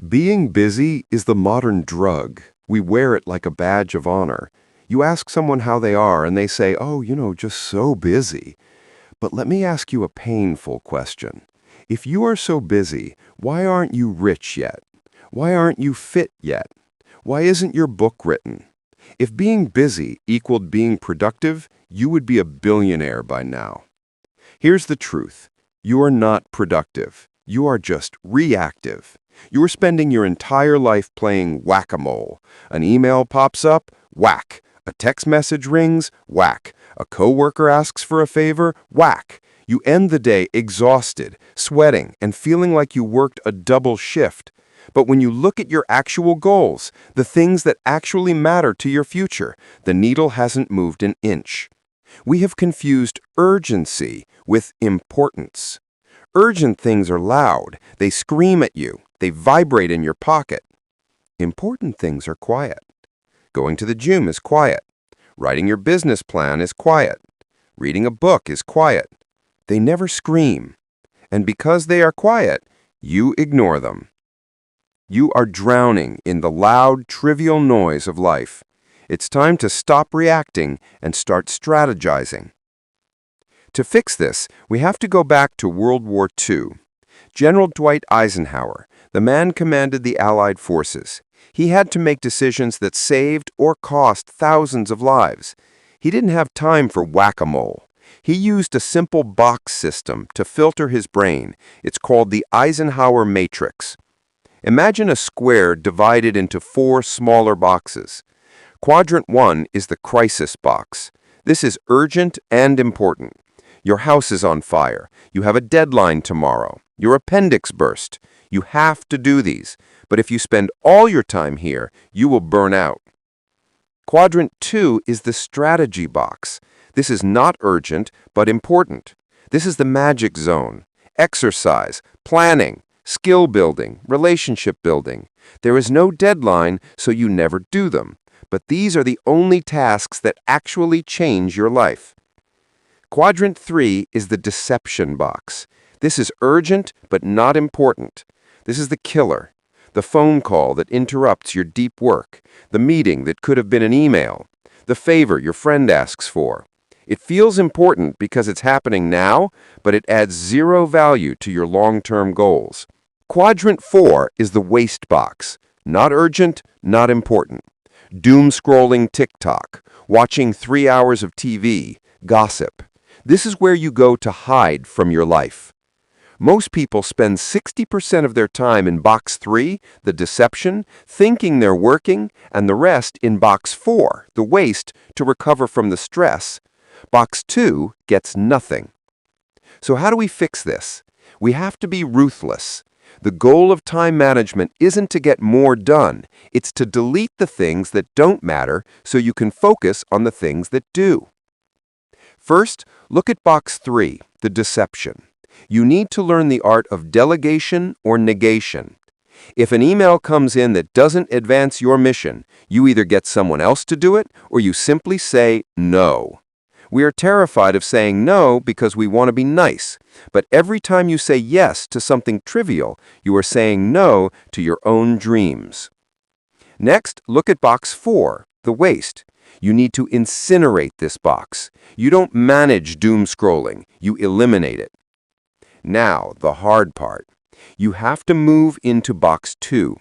Being busy is the modern drug. We wear it like a badge of honor. You ask someone how they are, and they say, oh, just so busy. But let me ask you a painful question. If you are so busy, why aren't you rich yet? Why aren't you fit yet? Why isn't your book written? If being busy equaled being productive, you would be a billionaire by now. Here's the truth. You are not productive. You are just reactive. You are spending your entire life playing whack-a-mole. An email pops up, whack. A text message rings, whack. A coworker asks for a favor, whack. You end the day exhausted, sweating, and feeling like you worked a double shift. But when you look at your actual goals, the things that actually matter to your future, the needle hasn't moved an inch. We have confused urgency with importance. Urgent things are loud. They scream at you. They vibrate in your pocket. Important things are quiet. Going to the gym is quiet. Writing your business plan is quiet. Reading a book is quiet. They never scream. And because they are quiet, you ignore them. You are drowning in the loud, trivial noise of life. It's time to stop reacting and start strategizing. To fix this, we have to go back to World War II. General Dwight Eisenhower, the man commanded the Allied forces. He had to make decisions that saved or cost thousands of lives. He didn't have time for whack-a-mole. He used a simple box system to filter his brain. It's called the Eisenhower Matrix. Imagine a square divided into 4 smaller boxes. Quadrant 1 is the crisis box. This is urgent and important. Your house is on fire. You have a deadline tomorrow. Your appendix burst. You have to do these. But if you spend all your time here, you will burn out. Quadrant 2 is the strategy box. This is not urgent, but important. This is the magic zone. Exercise, planning, skill building, relationship building. There is no deadline, so you never do them. But these are the only tasks that actually change your life. Quadrant 3 is the deception box. This is urgent, but not important. This is the killer. The phone call that interrupts your deep work. The meeting that could have been an email. The favor your friend asks for. It feels important because it's happening now, but it adds 0 value to your long-term goals. Quadrant 4 is the waste box. Not urgent, not important. Doom-scrolling TikTok, watching 3 hours of TV, gossip. This is where you go to hide from your life. Most people spend 60% of their time in box 3, the deception, thinking they're working, and the rest in box 4, the waste, to recover from the stress. Box 2 gets nothing. So how do we fix this? We have to be ruthless. The goal of time management isn't to get more done. It's to delete the things that don't matter so you can focus on the things that do. First, look at box 3, the deception. You need to learn the art of delegation or negation. If an email comes in that doesn't advance your mission, you either get someone else to do it or you simply say no. We are terrified of saying no because we want to be nice, but every time you say yes to something trivial, you are saying no to your own dreams. Next, look at box 4, the waste. You need to incinerate this box. You don't manage doom scrolling, you eliminate it. Now, the hard part. You have to move into box 2.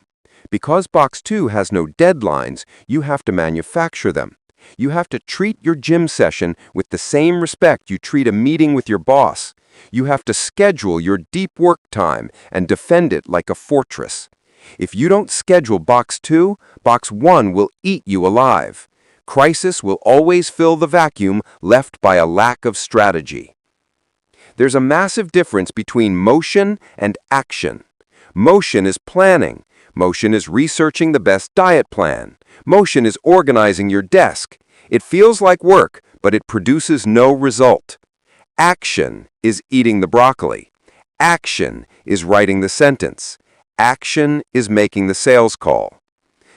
Because box 2 has no deadlines, you have to manufacture them. You have to treat your gym session with the same respect you treat a meeting with your boss. You have to schedule your deep work time and defend it like a fortress. If you don't schedule box 2, box 1 will eat you alive. Crisis will always fill the vacuum left by a lack of strategy. There's a massive difference between motion and action. Motion is planning. Motion is researching the best diet plan. Motion is organizing your desk. It feels like work, but it produces no result. Action is eating the broccoli. Action is writing the sentence. Action is making the sales call.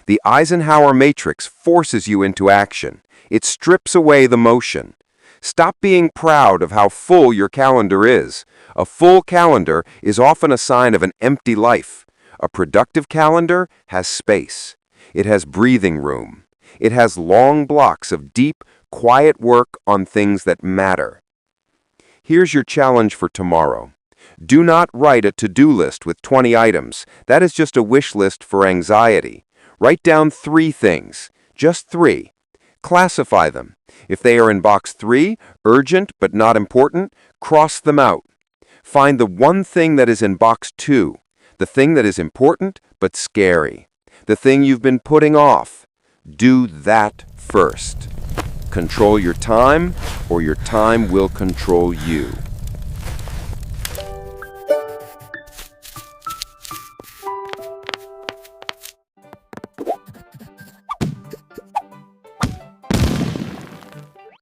The Eisenhower Matrix forces you into action. It strips away the motion. Stop being proud of how full your calendar is. A full calendar is often a sign of an empty life. A productive calendar has space. It has breathing room. It has long blocks of deep, quiet work on things that matter. Here's your challenge for tomorrow. Do not write a to-do list with 20 items. That is just a wish list for anxiety. Write down 3 things. Just 3. Classify them. If they are in box 3, urgent but not important, cross them out. Find the one thing that is in box 2, the thing that is important but scary, the thing you've been putting off. Do that first. Control your time, or your time will control you.